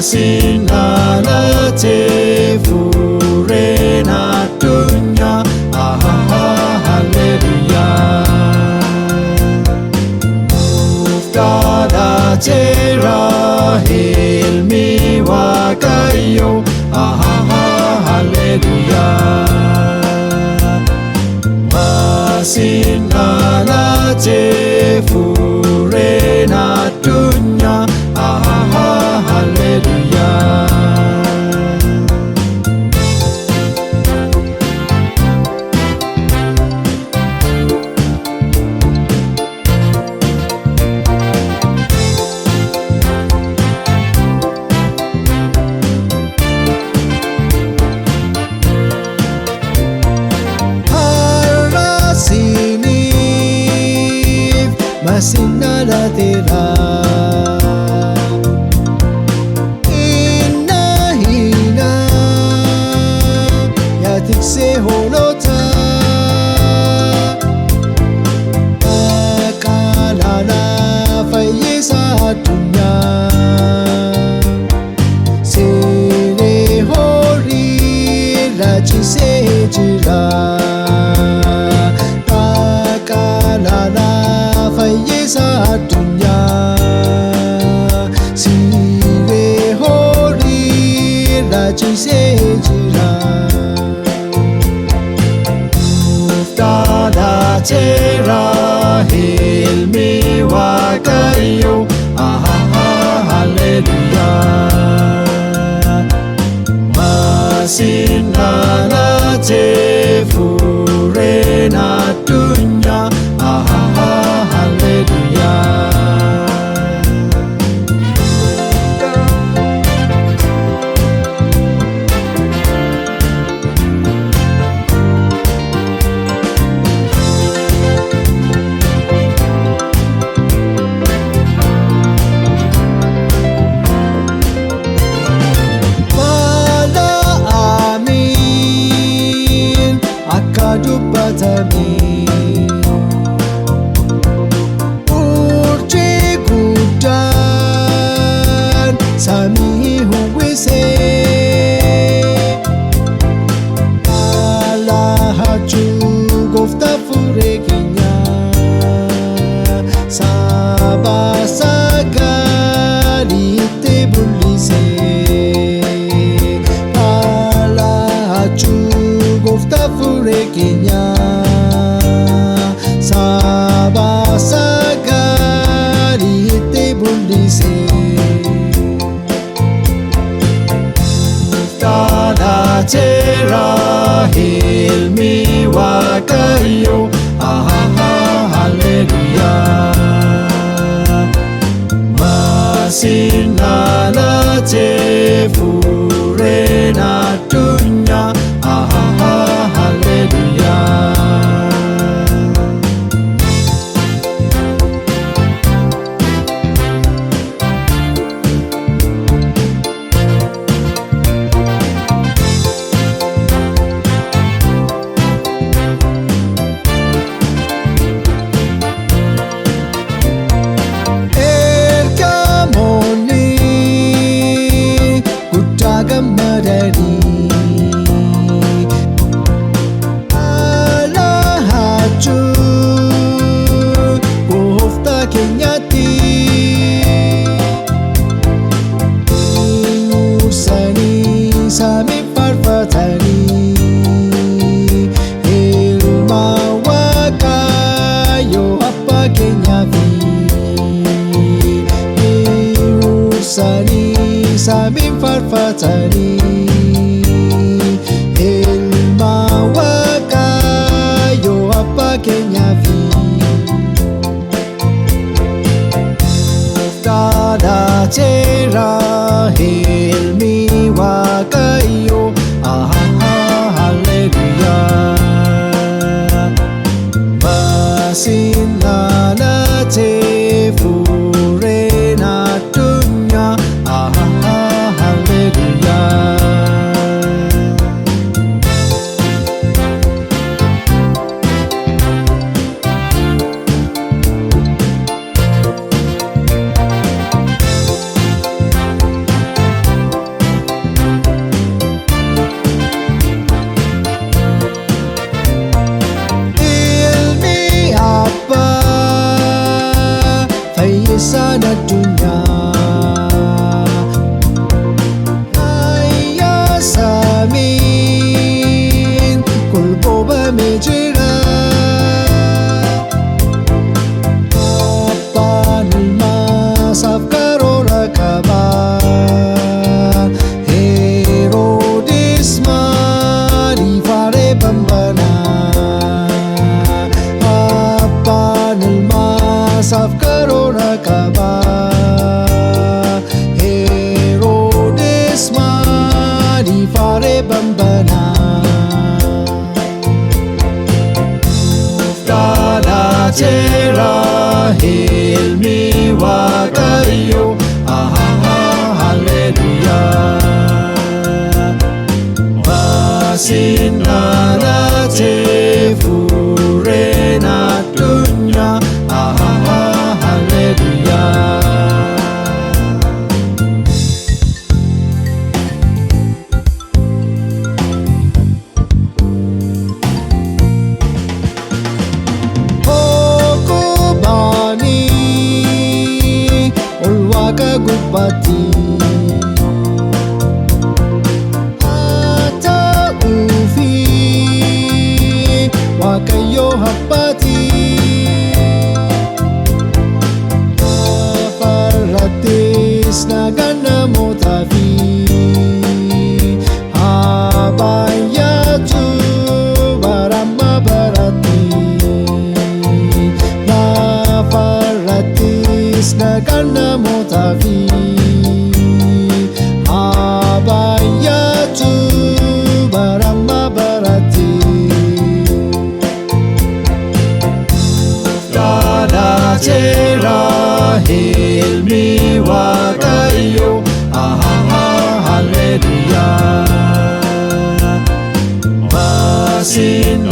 Masinalate furena dunya, hallelujah. Uftada tera hilmi wakayo, hallelujah. Masinalate furena dunya, hallelujah. Masinalatera inahina yatikse holota akalana fayyisa dunya sere hori rachise jira fayyisa dunya sire hori rachise jira uftada tera hilmi wakayo, hallelujah. Masinalate furena dunya, hallelujah. Wala amin akadubatami Sami huwise Alahaju gofta fure kenya Sabasagari te bulise Alahaju gofta fure kenya Sabasagari te bulise Tera hilmi wakayo, hallelujah. Masinalate furena dunya, hallelujah. Sami farfatani ilma wakayo apa kenyavi Usani sami farfatani ilma wakayo apa kenyavi Tada tera hilmi wakayo, hallelujah. Masinalate furena dunya, hallelujah. namoota fi baay'atu baramma baratti lafarrattis nagaan namoota fi baay'atu baramma baratti. Kadhateera ilmi Waaqayyo haleluyaa. Masinana